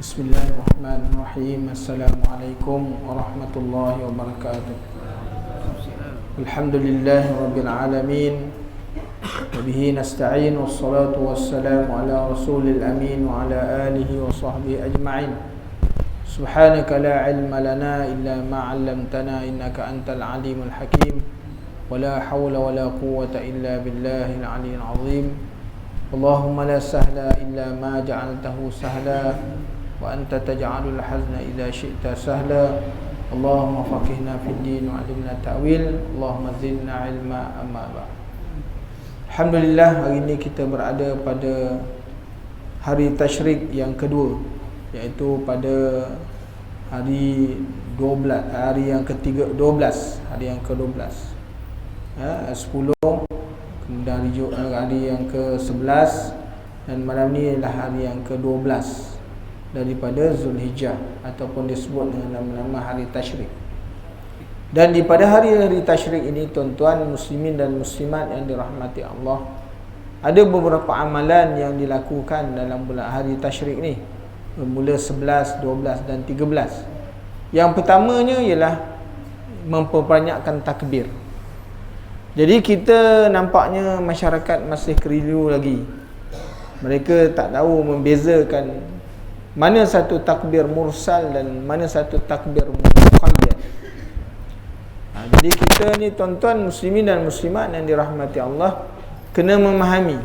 Bismillahirrahmanirrahim. Assalamualaikum warahmatullahi wabarakatuh. Alhamdulillahi rabbil alamin. Wabihi nasta'in. Wassalatu wassalamu ala rasulil amin. Wa ala alihi wa sahbihi ajma'in. Subhanaka la ilma lana illa ma'allamtana innaka antal alimul hakim. Wa la hawla wa la quwwata illa billahil aliyyil azim. Allahumma la sahla illa ma ja'altahu sahla wa anta taj'alul hazna idza syi'ta sahla. Allahumma faqihna fid din wa 'allimna ta'wil. Allahumma zidna ilma amma ba'd. Alhamdulillah, hari ini kita berada pada hari tasyrik yang kedua, iaitu pada hari 12, hari yang ketiga 12, hari yang ke-12. 10, kemudian hari yang ke-11, dan malam ni adalah hari yang ke-12 daripada Zulhijjah, ataupun disebut dengan nama-nama hari tasyrik. Dan di pada hari-hari tasyrik ini, tuan-tuan muslimin dan muslimat yang dirahmati Allah, ada beberapa amalan yang dilakukan dalam bulan hari tasyrik ni, bermula 11, 12 dan 13. Yang pertamanya ialah memperbanyakkan takbir. Jadi kita nampaknya masyarakat masih keliru lagi. Mereka tak tahu membezakan mana satu takbir mursal dan mana satu takbir muqayyad. Jadi kita ni tuan-tuan muslimin dan muslimat yang dirahmati Allah kena memahami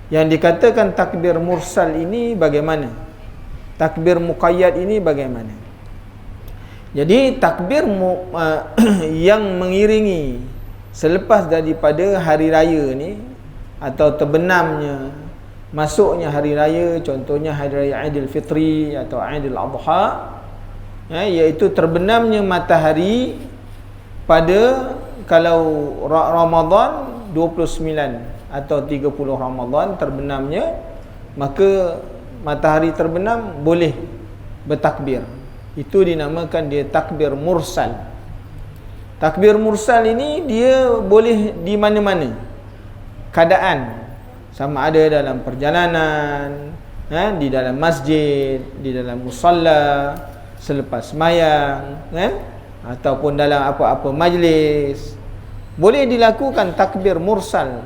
yang dikatakan takbir mursal ini bagaimana, takbir muqayyad ini bagaimana. Jadi takbir yang mengiringi selepas daripada hari raya ni, atau terbenamnya masuknya hari raya, contohnya hari raya Aidilfitri atau Aidil Adha, iaitu terbenamnya matahari pada, kalau Ramadan 29 atau 30 Ramadan terbenamnya, maka matahari terbenam boleh bertakbir. Itu dinamakan dia takbir mursal. Takbir mursal ini dia boleh di mana-mana keadaan, sama ada dalam perjalanan, di dalam masjid, di dalam musalla, selepas sembahyang, ataupun dalam apa-apa majlis, boleh dilakukan takbir mursal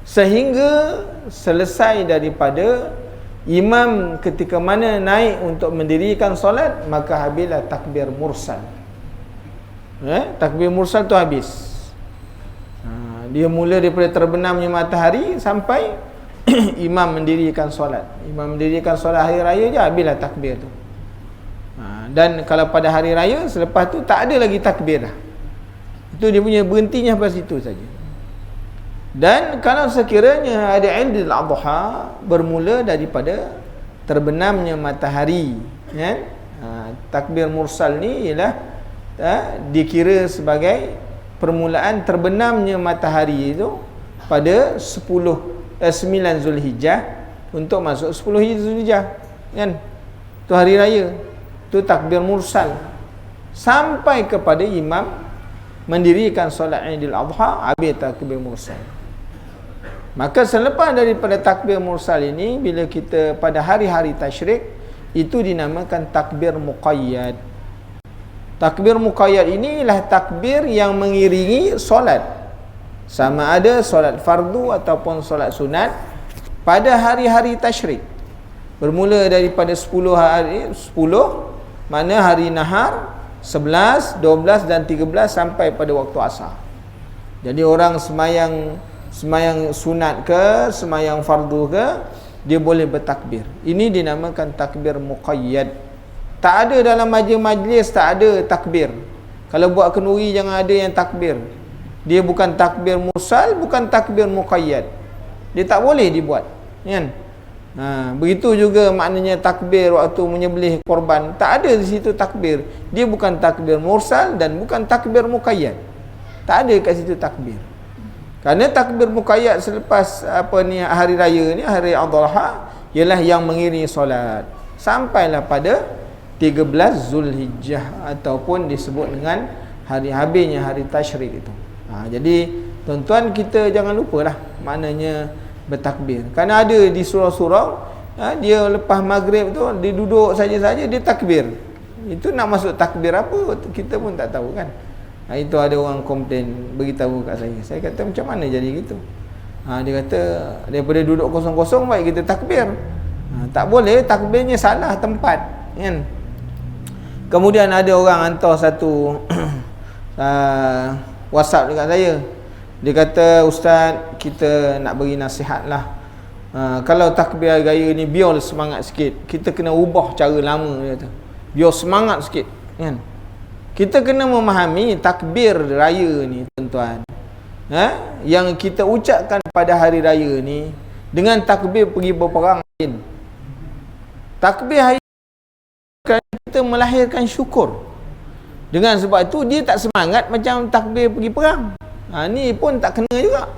sehingga selesai daripada imam ketika mana naik untuk mendirikan solat, maka habislah takbir mursal. Takbir mursal tu habis. Dia mula daripada terbenamnya matahari sampai imam mendirikan solat. Imam mendirikan solat hari raya je, habislah takbir tu. Dan kalau pada hari raya, selepas tu tak ada lagi takbir dah. Itu dia punya berhentinya sampai situ saja. Dan kalau sekiranya ada Aidil Adha bermula daripada terbenamnya matahari, takbir mursal ni ialah dikira sebagai permulaan terbenamnya matahari itu pada 9 Zulhijjah untuk masuk 10 Zulhijjah, kan? Tu hari raya. Tu takbir mursal sampai kepada imam mendirikan solat Aidil Adha, habis takbir mursal. Maka selepas daripada takbir mursal ini, bila kita pada hari-hari tasyrik, itu dinamakan takbir muqayyad. Takbir muqayyad inilah takbir yang mengiringi solat, sama ada solat fardu ataupun solat sunat pada hari-hari tasyrik. Bermula daripada 10 mana hari nahar, 11, 12 dan 13 sampai pada waktu asar. Jadi orang semayang sunat ke, semayang fardu ke, dia boleh bertakbir. Ini dinamakan takbir muqayyad. Tak ada dalam majlis, tak ada takbir. Kalau buat kenduri jangan ada yang takbir. Dia bukan takbir mursal, bukan takbir muqayyad. Dia tak boleh dibuat, kan? Begitu juga maknanya takbir waktu menyembelih korban, tak ada di situ takbir. Dia bukan takbir mursal dan bukan takbir muqayyad. Tak ada kat situ takbir. Kerana takbir muqayyad selepas hari raya ni, hari Adha, ialah yang mengiringi solat sampailah pada 13 Zulhijjah, ataupun disebut dengan hari habisnya hari tasyrik itu. Jadi tuan-tuan, kita jangan lupalah maknanya bertakbir. Kerana ada di surau-surau dia lepas maghrib tu dia duduk saja-saja dia takbir. Itu nak masuk takbir apa kita pun tak tahu kan. Itu ada orang komplain beritahu kat saya. Saya kata macam mana jadi gitu? Dia kata daripada duduk kosong-kosong baik kita takbir. Tak boleh, takbirnya salah tempat kan. Kemudian ada orang hantar satu WhatsApp dekat saya. Dia kata, "Ustaz, kita nak bagi nasihat lah. Kalau takbir raya ni biar semangat sikit. Kita kena ubah cara lama," dia kata. Biar semangat sikit kan. Kita kena memahami takbir raya ni tuan-tuan. Yang kita ucapkan pada hari raya ni dengan takbir pergi berperang lain. Takbir hari kita melahirkan syukur. Dengan sebab itu dia tak semangat macam takbir pergi perang. Ni pun tak kena juga.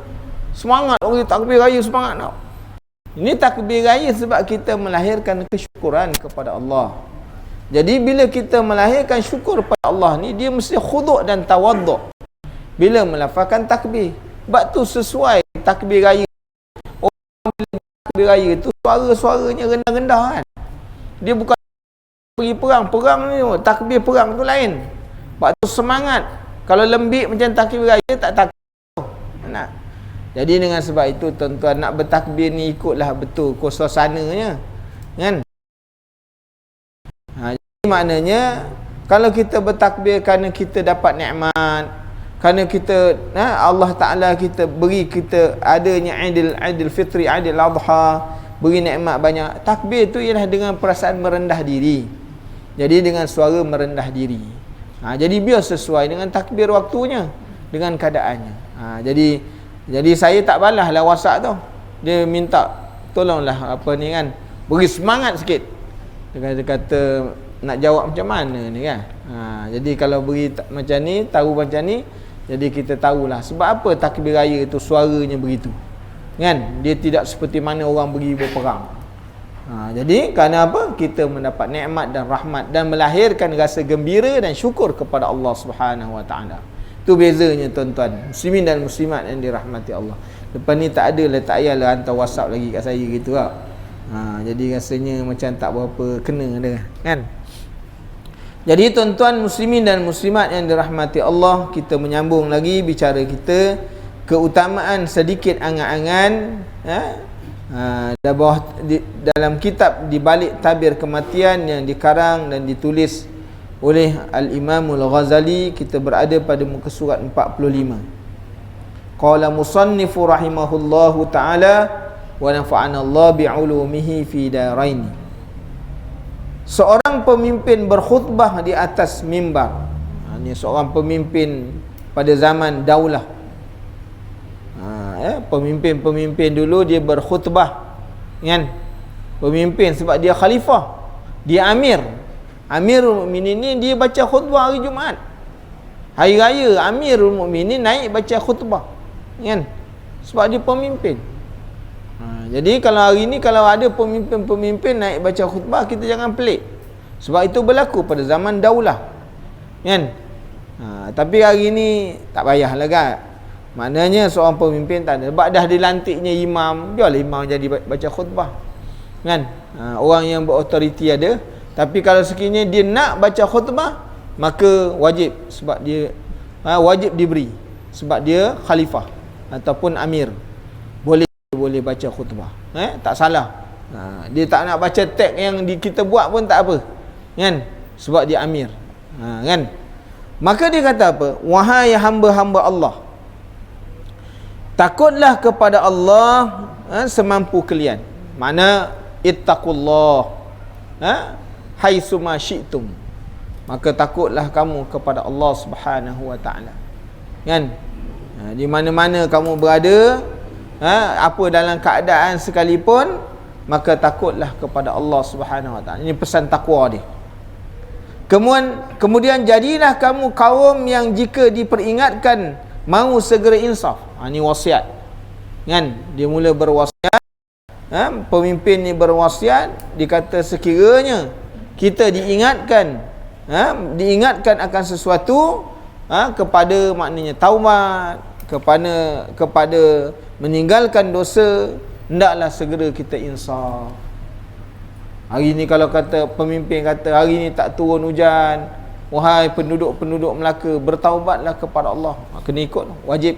Semangat orang takbir raya semangat tau. Ini takbir raya sebab kita melahirkan kesyukuran kepada Allah. Jadi bila kita melahirkan syukur kepada Allah ni, dia mesti khuduk dan tawaduk bila melafazkan takbir. Sebab tu sesuai takbir raya. Orang bila takbir raya tu suara-suaranya rendah-rendah kan. Dia bukan pergi perang. Perang ni takbir perang tu lain. Sebab tu semangat. Kalau lembik macam takbir raya tak takut. Nak. Jadi dengan sebab itu tuan-tuan nak bertakbir ni ikutlah betul suasananya. Kan? Jadi maknanya kalau kita bertakbir kerana kita dapat nikmat, kerana kita Allah Ta'ala kita beri kita adanya Aidil Fitri, Aidil Adha, beri nikmat banyak. Takbir tu ialah dengan perasaan merendah diri. Jadi dengan suara merendah diri. Jadi biar sesuai dengan takbir waktunya, dengan keadaannya. Jadi saya tak balaslah WhatsApp tu. Dia minta tolonglah apa ni kan, beri semangat sikit. Dia kata nak jawab macam mana ni kan. Jadi kalau beri macam ni, tahu macam ni, jadi kita tahulah sebab apa takbir raya tu suaranya begitu. Kan? Dia tidak seperti mana orang pergi berperang. Jadi kerana apa? Kita mendapat nikmat dan rahmat dan melahirkan rasa gembira dan syukur kepada Allah Subhanahu Wa Taala. Itu bezanya tuan-tuan, muslimin dan muslimat yang dirahmati Allah. Lepas ni tak adalah, tak payahlah hantar WhatsApp lagi kat saya gitu lah. Jadi rasanya macam tak berapa kena dia kan. Jadi tuan-tuan muslimin dan muslimat yang dirahmati Allah, kita menyambung lagi bicara kita keutamaan sedikit angan-angan dalam kitab Di Balik Tabir Kematian yang dikarang dan ditulis oleh Al-Imam Al-Ghazali. Kita berada pada muka surat 45. Qala musannifu rahimahullahu ta'ala wa nafa'ana Allah bi'ulumihi fi daraini. Seorang pemimpin berkhutbah di atas mimbar. Ini seorang pemimpin pada zaman daulah. Pemimpin-pemimpin dulu dia berkhutbah kan. Pemimpin sebab dia khalifah, dia amir. Amirul Mukminin ni dia baca khutbah hari Jumaat. Hari raya Amirul Mukminin naik baca khutbah kan. Sebab dia pemimpin. Jadi kalau hari ni kalau ada pemimpin-pemimpin naik baca khutbah, kita jangan pelik. Sebab itu berlaku pada zaman daulah kan. Tapi hari ni tak payahlah kan. Maknanya seorang pemimpin tak ada. Sebab dah dilantiknya imam, biarlah imam jadi baca khutbah kan. Orang yang berautoriti ada. Tapi kalau sekiranya dia nak baca khutbah, maka wajib, sebab dia wajib diberi, sebab dia khalifah ataupun amir, boleh baca khutbah. Tak salah. Dia tak nak baca teks yang kita buat pun tak apa kan, sebab dia amir kan. Maka dia kata apa? Wahai hamba-hamba Allah, takutlah kepada Allah semampu kalian. Mana ittaqullah haitsuma syi'tum. Maka takutlah kamu kepada Allah Subhanahu Wa Taala kan. Di mana-mana kamu berada, apa dalam keadaan sekalipun, maka takutlah kepada Allah Subhanahu Wa Taala. Ini pesan takwa dia. Kemudian jadilah kamu kaum yang jika diperingatkan mau segera insaf. Ini wasiat kan. Dia mula berwasiat. Pemimpin ni berwasiat, dikata sekiranya kita diingatkan akan sesuatu, kepada maknanya taubat, kepada meninggalkan dosa, hendaklah segera kita insaf Hari ni kalau kata pemimpin kata hari ni tak turun hujan, wahai penduduk-penduduk Melaka, bertaubatlah kepada Allah. Kena ikut, wajib.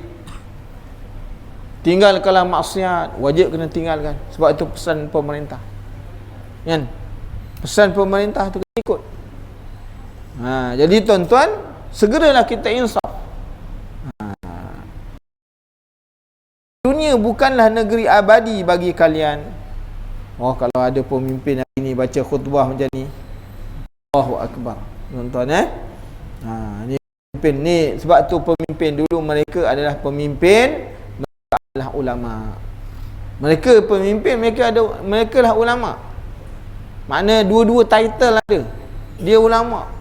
Tinggalkanlah maksiat, wajib kena tinggalkan. Sebab itu pesan pemerintah. Kan? Pesan pemerintah tu kena ikut. Jadi tuan-tuan, segeralah kita insaf. Dunia bukanlah negeri abadi bagi kalian. Oh, kalau ada pemimpin hari ni baca khutbah macam ni, Allahu Akbar, tuan-tuan. Ni pemimpin ni, sebab tu pemimpin dulu mereka adalah pemimpin, mereka adalah ulama. Mereka pemimpin, mereka lah ulama. Makna dua-dua title ada. Dia ulama,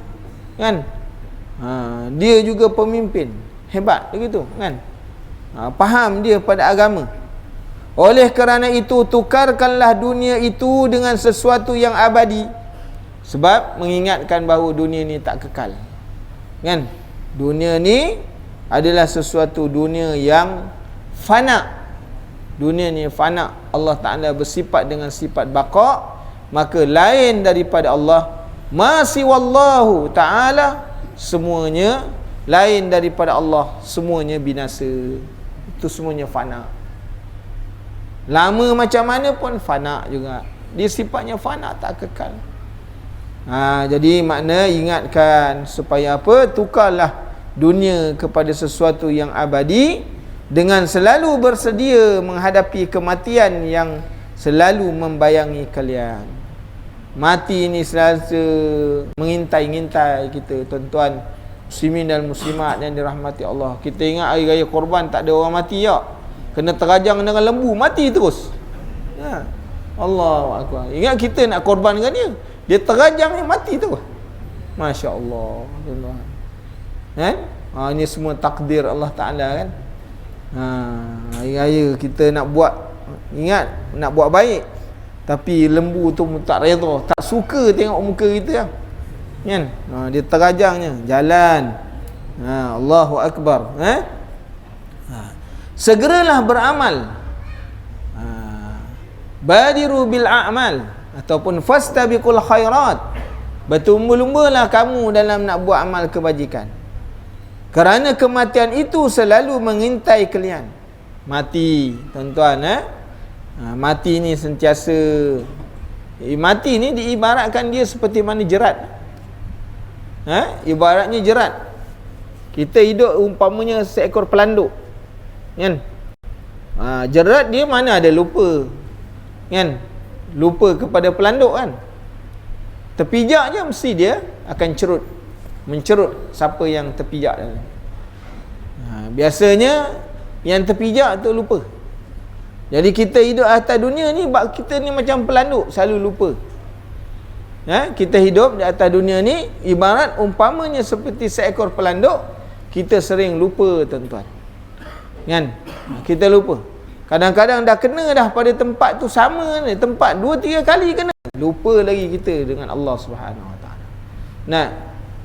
kan? Dia juga pemimpin. Hebat begitu, kan? Faham dia pada agama. Oleh kerana itu, tukarkanlah dunia itu dengan sesuatu yang abadi. Sebab mengingatkan bahawa dunia ni tak kekal, kan? Dunia ni adalah sesuatu dunia yang fana. Dunia ni fana. Allah Ta'ala bersifat dengan sifat baqa', maka lain daripada Allah, masih wallahu Ta'ala, semuanya lain daripada Allah, semuanya binasa. Itu semuanya fana. Lama macam mana pun fana juga. Dia sifatnya fana, tak kekal. Jadi makna ingatkan supaya apa? Tukarlah dunia kepada sesuatu yang abadi dengan selalu bersedia menghadapi kematian yang selalu membayangi kalian. Mati ni selalu mengintai-ngintai kita, tuan-tuan muslimin dan muslimat yang dirahmati Allah. Kita ingat hari raya Korban tak ada orang mati tak? Kena terajang dengan lembu, mati terus. Allahu Akbar. Ingat kita nak korban dengan dia, dia terajang ni mati terus. Masya Allah. Ini semua takdir Allah Ta'ala, kan? Hari raya kita nak buat, ingat nak buat baik, tapi lembu tu tak redha, tak suka tengok muka kita, kan? Dia terajangnya jalan. Allahu Akbar. Segeralah beramal. Badiru bil a'mal, ataupun fastabiqul khairat. Berlumba-lumbalah kamu dalam nak buat amal kebajikan. Kerana kematian itu selalu mengintai kalian. Mati, tuan-tuan, mati ni sentiasa. Mati ni diibaratkan dia seperti mana jerat. Ibaratnya jerat. Kita hidup umpamanya seekor pelanduk, kan? Jerat dia mana ada lupa, kan? Lupa kepada pelanduk, kan? Terpijak je mesti dia akan mencerut siapa yang terpijak. Biasanya yang terpijak tu lupa. Jadi kita hidup atas dunia ni, kita ni macam pelanduk, selalu lupa. Kita hidup di atas dunia ni ibarat umpamanya seperti seekor pelanduk. Kita sering lupa, tuan-tuan, kan? Kita lupa. Kadang-kadang dah kena dah pada tempat tu sama ni, tempat 2-3 kali kena, lupa lagi kita dengan Allah Subhanahu Wa Taala. Nah,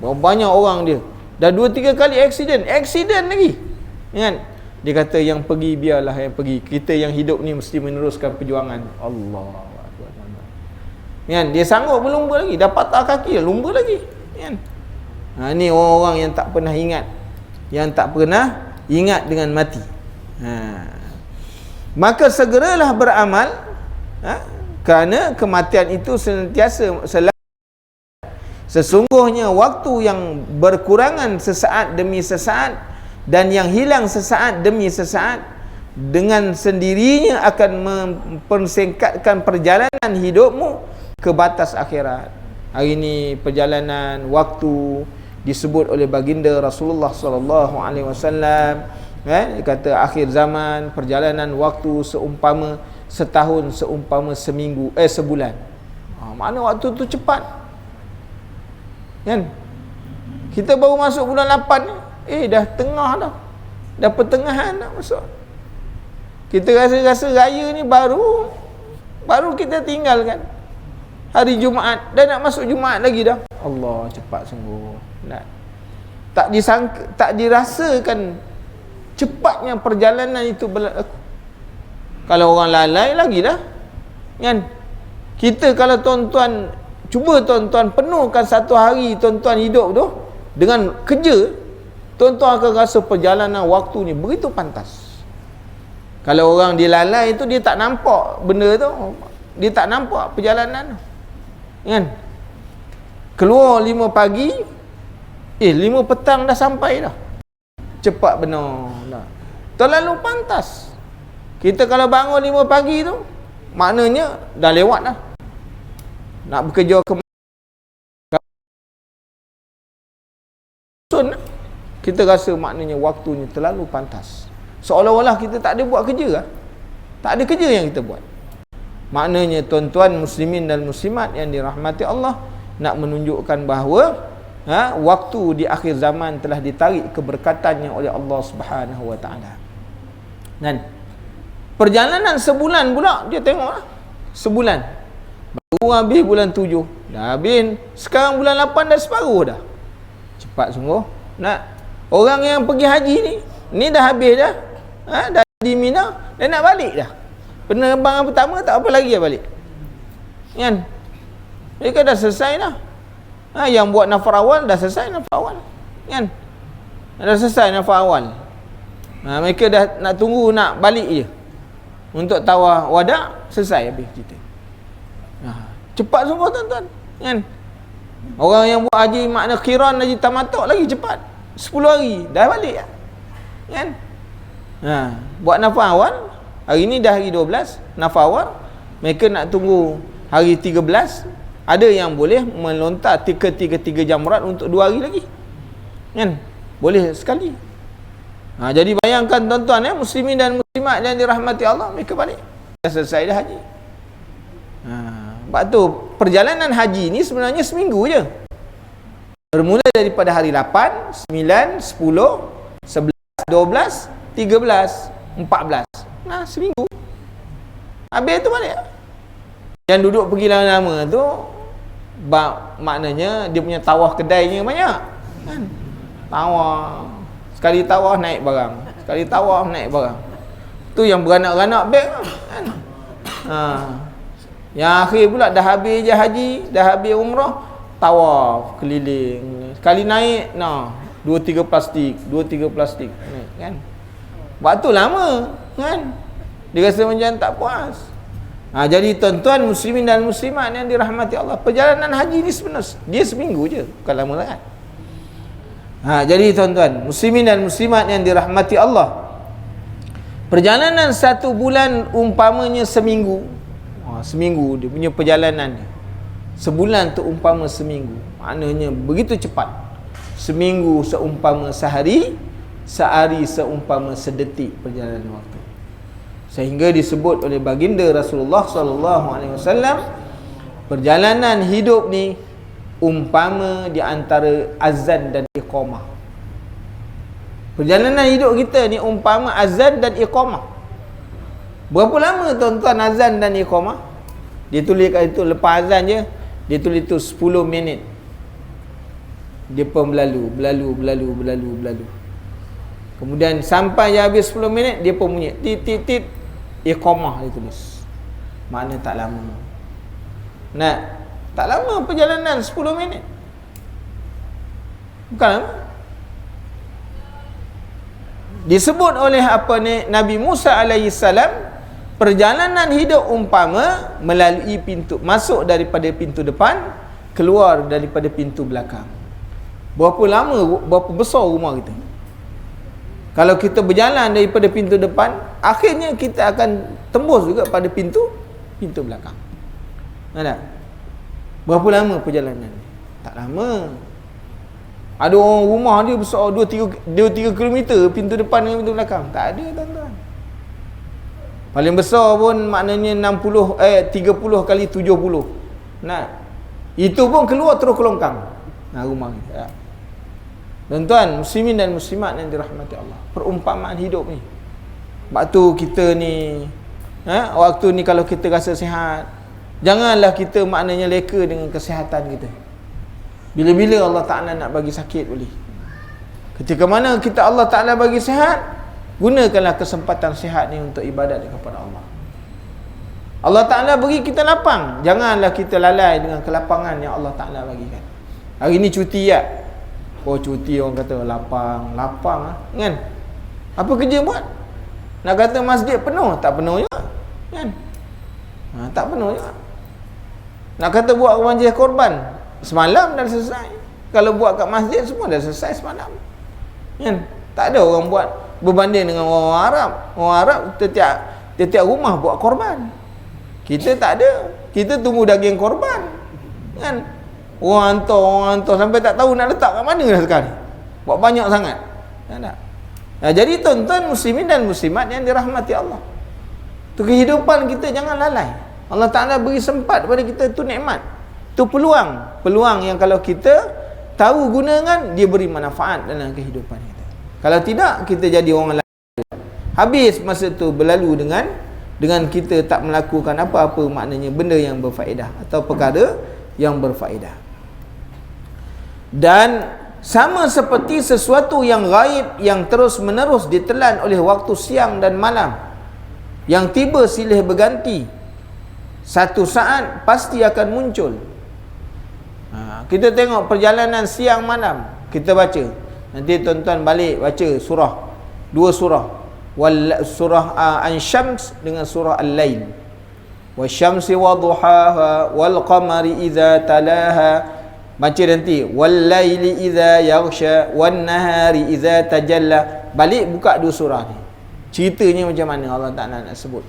banyak orang dia dah 2-3 kali aksiden lagi, kan? Dia kata yang pergi biarlah yang pergi, kita yang hidup ni mesti meneruskan perjuangan. Allah Akbar, kan? Dia sanggup berlumba lagi, dah patah kaki lumba lagi, kan? Ni orang-orang yang tak pernah ingat, dengan mati. Maka segeralah beramal, kerana kematian itu sentiasa sesungguhnya waktu yang berkurangan sesaat demi sesaat dan yang hilang sesaat demi sesaat dengan sendirinya akan mempersingkatkan perjalanan hidupmu ke batas akhirat. Hari ini perjalanan waktu disebut oleh baginda Rasulullah sallallahu alaihi wasallam, dia kata akhir zaman perjalanan waktu seumpama setahun, seumpama sebulan. Mana waktu tu cepat, kan? Kita baru masuk bulan 8 ni, dah tengah dah pertengahan dah masuk. Kita rasa raya ni baru kita tinggalkan. Hari Jumaat dah nak masuk Jumaat lagi dah. Allah, cepat sungguh. Tak dirasakan cepatnya perjalanan itu berlaku. Kalau orang lalai lagi dah, kan? Kita kalau tuan-tuan, cuba tuan-tuan penuhkan satu hari tuan-tuan hidup tu dengan kerja, tuan-tuan akan rasa perjalanan waktu ni begitu pantas. Kalau orang dia lalai tu, dia tak nampak benda tu, dia tak nampak perjalanan tu, kan? Keluar 5 pagi, 5 petang dah sampai dah. Cepat benar dah. Terlalu pantas. Kita kalau bangun 5 pagi tu, maknanya dah lewat dah. Nak bekerja ke kita rasa maknanya waktu ni terlalu pantas. Seolah-olah kita tak ada buat kerja lah. Tak ada kerja yang kita buat. Maknanya tuan-tuan muslimin dan muslimat yang dirahmati Allah, nak menunjukkan bahawa waktu di akhir zaman telah ditarik keberkatannya oleh Allah Subhanahu wa taala. Dan perjalanan sebulan pula dia tengoklah. Sebulan. Baru habis bulan 7, dah habis. Sekarang bulan 8 dah separuh dah. Cepat sungguh. Nak orang yang pergi haji ni dah habis dah. Dah di Mina, dah nak balik dah. Penerbangan pertama tak apa lagi dah balik. Kan? Mereka dah selesai dah. Yang buat nafar awal dah selesai nafar awal. Kan? Dah selesai nafar awal. Mereka dah nak tunggu nak balik je. Untuk tawaf wada, selesai habis cerita. Cepat sungguh tuan-tuan. Kan? Orang yang buat haji makna qiran, haji tamattu lagi cepat. 10 hari dah balik. Kan? Buat nafar awal, hari ni dah hari 12 nafar awal. Mereka nak tunggu hari 13. Ada yang boleh melontar tiga jamrat untuk 2 hari lagi. Kan? Boleh sekali. Jadi bayangkan tuan-tuan, muslimin dan muslimat yang dirahmati Allah, mereka balik. Dah selesai dah haji. Sebab tu perjalanan haji ni sebenarnya seminggu je. Bermula daripada hari 8, 9, 10, 11, 12, 13, 14. Seminggu. Habis tu balik. Yang duduk pergi lama-lama tu, maknanya dia punya tawaf kedainya banyak. Kan? Tawaf. Sekali tawaf naik barang. Sekali tawaf naik barang. Tu yang beranak-beranak beg kan. Yang akhir pula dah habis je haji, dah habis umrah, tawaf keliling. Sekali naik, 2-3 plastik, kan. Waktu lama, kan. Dia rasa macam tak puas. Jadi tuan-tuan muslimin dan muslimat yang dirahmati Allah, perjalanan haji ni sebenarnya dia seminggu je, bukan lama sangat. Jadi tuan-tuan muslimin dan muslimat yang dirahmati Allah, perjalanan 1 bulan umpamanya seminggu. Seminggu dia punya perjalanan dia. Sebulan tu umpama seminggu. Maknanya begitu cepat. Seminggu seumpama sehari, sehari seumpama sedetik perjalanan waktu. Sehingga disebut oleh baginda Rasulullah SAW, perjalanan hidup ni umpama di antara azan dan iqamah. Perjalanan hidup kita ni umpama azan dan iqamah. Berapa lama tuan-tuan azan dan iqamah? Dia tulis kat situ, lepas azan je, dia tulis tu 10 minit. Dia pun berlalu. Kemudian sampai dia habis 10 minit, dia pun bunyi tit iqamah, dia tulis. Makna tak lama. Tak lama perjalanan 10 minit. Bukan lama. Disebut oleh Nabi Musa alaihi salam, perjalanan hidup umpama melalui pintu, masuk daripada pintu depan, keluar daripada pintu belakang. Berapa lama, berapa besar rumah kita. Kalau kita berjalan daripada pintu depan, akhirnya kita akan tembus juga pada pintu belakang. Ada? Berapa lama perjalanan? Tak lama. Ada orang rumah dia besar 2-3 km pintu depan dengan pintu belakang. Tak ada tuan-tuan. Paling besar pun maknanya 30 kali 70. Itu pun keluar terus ke longkang. Rumah kita. Tuan-tuan, muslimin dan muslimat yang dirahmati Allah, perumpamaan hidup ni. Waktu kita ni, waktu ni kalau kita rasa sihat, janganlah kita maknanya leka dengan kesihatan kita. Bila-bila Allah Ta'ala nak bagi sakit boleh. Ketika mana kita Allah Ta'ala bagi sihat, gunakanlah kesempatan sihat ni untuk ibadat kepada Allah. Allah Ta'ala bagi kita lapang, janganlah kita lalai dengan kelapangan yang Allah Ta'ala bagikan. Hari ni cuti ya. Oh cuti, orang kata lapang kan? Apa kerja buat? Nak kata masjid penuh, tak penuh juga kan? Tak penuh juga. Nak kata buat majlis korban, semalam dah selesai. Kalau buat kat masjid semua dah selesai semalam kan? Tak ada orang buat berbanding dengan orang Arab. Orang Arab tiap rumah buat korban. Kita tak ada. Kita tunggu daging korban kan? Orang hantar sampai tak tahu nak letak kat mana dah sekali. Buat banyak sangat. Tak. Jadi tuan-tuan muslimin dan muslimat yang dirahmati Allah, tu kehidupan kita jangan lalai. Allah Ta'ala beri sempat pada kita, tu nikmat, tu peluang yang kalau kita tahu gunakan, dia beri manfaat dalam kehidupan kita. Kalau tidak, kita jadi orang lalai. Habis masa tu berlalu dengan kita tak melakukan apa-apa, maknanya benda yang berfaedah atau perkara yang berfaedah. Dan sama seperti sesuatu yang gaib yang terus menerus ditelan oleh waktu siang dan malam, yang tiba silih berganti, satu saat pasti akan muncul. Kita tengok perjalanan siang malam, kita baca. Nanti tuan-tuan balik baca dua surah, surah An-Syams dengan surah Al-Lail. Wasyamsi waduhaha wal qamari idza talaha. Baca nanti wal-laili idza yaghsha wan nahari idza tajalla. Balik buka dua surah ni. Ceritanya macam mana Allah Ta'ala nak sebut.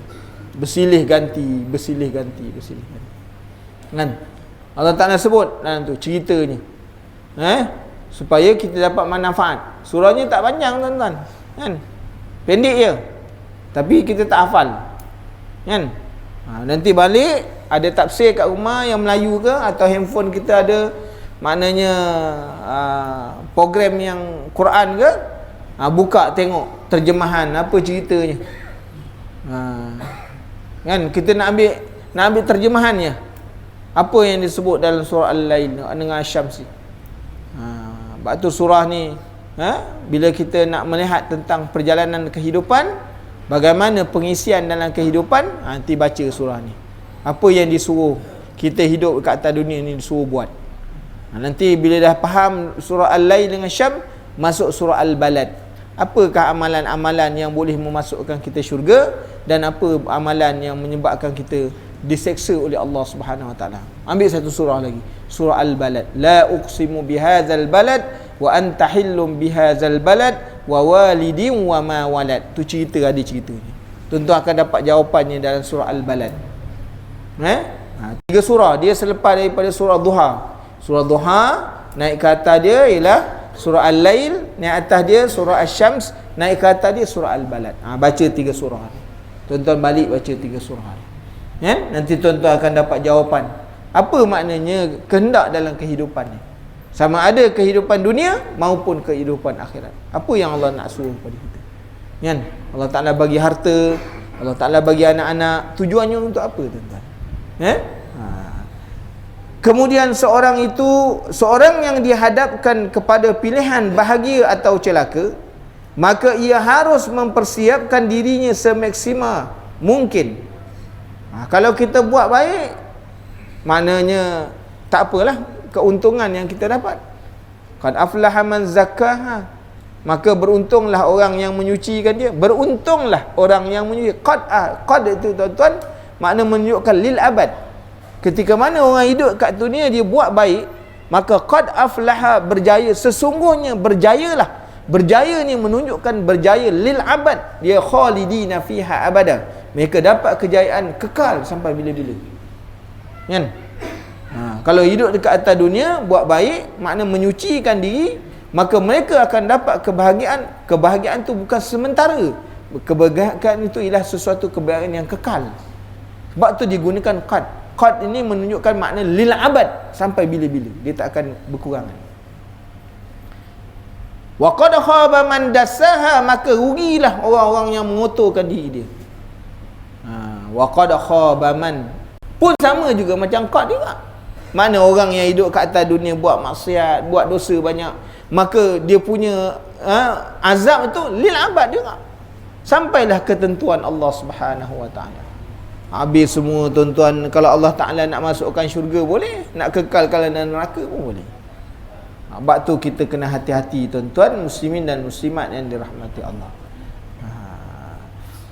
Bersilih ganti. Kan? Allah Ta'ala sebut dalam tu ceritanya. Supaya kita dapat manfaat. Surahnya tak panjang tuan-tuan. Kan? Pendek je. Tapi kita tak hafal. Kan? Nanti balik ada tafsir kat rumah yang Melayu ke, atau handphone kita ada maknanya program yang Quran ke, buka tengok terjemahan apa ceritanya. Kan kita nak ambil terjemahannya. Apa yang disebut dalam surah Al-Lail dengan Asy-Syams. Sebab tu surah ni bila kita nak melihat tentang perjalanan kehidupan, bagaimana pengisian dalam kehidupan, nanti baca surah ni. Apa yang disuruh kita hidup kat atas dunia ni disuruh buat. Nanti bila dah faham surah Al-Lail dengan Syam, masuk surah Al-Balad. Apakah amalan-amalan yang boleh memasukkan kita syurga, dan apa amalan yang menyebabkan kita diseksa oleh Allah Subhanahu Wa Taala. Ambil satu surah lagi, surah Al-Balad. La uqsimu bihadzal balad wa anta hillum bihadzal balad wa walidin wa ma walad. Tu cerita, ada ceritanya. Tentu akan dapat jawapannya dalam surah Al-Balad. 3 surah dia selepas daripada surah Duha. Surah Duha naik ke atas dia ialah surah Al-Lail, naik atas dia surah Asy-Syams, naik ke atas dia surah Al-Balad. Baca 3 surah ni. Tuan-tuan balik baca 3 surah ni. Nanti tuan-tuan akan dapat jawapan apa maknanya kehendak dalam kehidupan ni. Sama ada kehidupan dunia maupun kehidupan akhirat. Apa yang Allah nak suruh pada kita. Allah Ta'ala bagi harta, Allah Ta'ala bagi anak-anak, tujuannya untuk apa tuan-tuan? Kemudian seorang yang dihadapkan kepada pilihan bahagia atau celaka, maka ia harus mempersiapkan dirinya semaksimal mungkin. Kalau kita buat baik, maknanya tak apalah keuntungan yang kita dapat. Qad aflaha man zakkaha, maka beruntunglah orang yang menyucikan dia. Beruntunglah orang yang menyuci. Qad itu tuan-tuan makna menunjukkan lil abad. Ketika mana orang hidup kat dunia dia buat baik, maka qad aflaha, berjaya, sesungguhnya berjayalah. Berjaya ni menunjukkan berjaya lil abad, dia khalidina fiha abada, mereka dapat kejayaan kekal sampai bila-bila. Kalau hidup dekat atas dunia buat baik, makna menyucikan diri, maka mereka akan dapat kebahagiaan. Kebahagiaan tu bukan sementara. Kebahagiaan itu ialah sesuatu kebahagiaan yang kekal. Sebab tu digunakan qad. Qad ini menunjukkan makna lil abad, sampai bila-bila, dia tak akan berkurangan. Wa qad khaba man dassaha, maka rugilah orang-orang yang mengotorkan diri dia. Wa qad khaba man pun sama juga macam qad juga. Mana orang yang hidup kat atas dunia buat maksiat, buat dosa banyak, maka dia punya azab itu lil abad juga, sampailah ketentuan Allah Subhanahu Wa Taala. Habis semua tuan-tuan, kalau Allah Ta'ala nak masukkan syurga boleh, nak kekalkan dalam neraka pun boleh. Sebab tu kita kena hati-hati tuan-tuan, muslimin dan muslimat yang dirahmati Allah.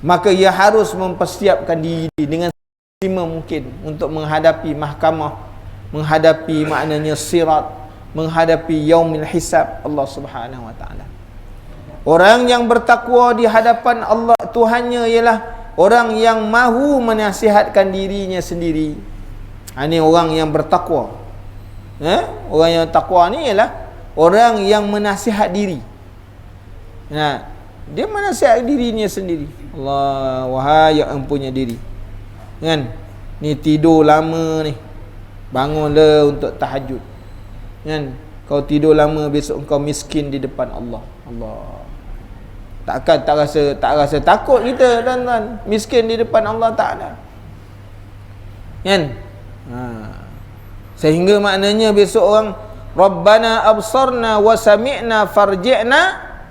Maka ia harus mempersiapkan diri dengan semaksimal mungkin untuk menghadapi mahkamah, menghadapi maknanya sirat, menghadapi yaumil hisab Allah Subhanahu wa taala. Orang yang bertakwa di hadapan Allah Tuhannya ialah orang yang mahu menasihatkan dirinya sendiri. Ini orang yang bertakwa. Orang yang takwa ni ialah orang yang menasihat diri. Dia menasihat dirinya sendiri. Allah, wahai yang empunya diri. Kan? Ni tidur lama ni. Bangunlah untuk tahajud. Kan? Kau tidur lama, besok kau miskin di depan Allah. Allah. Tak rasa takut kita tuan-tuan, miskin di depan Allah Ta'ala. Kan? Sehingga maknanya besok orang Rabbana absarna wa sami'na farji'na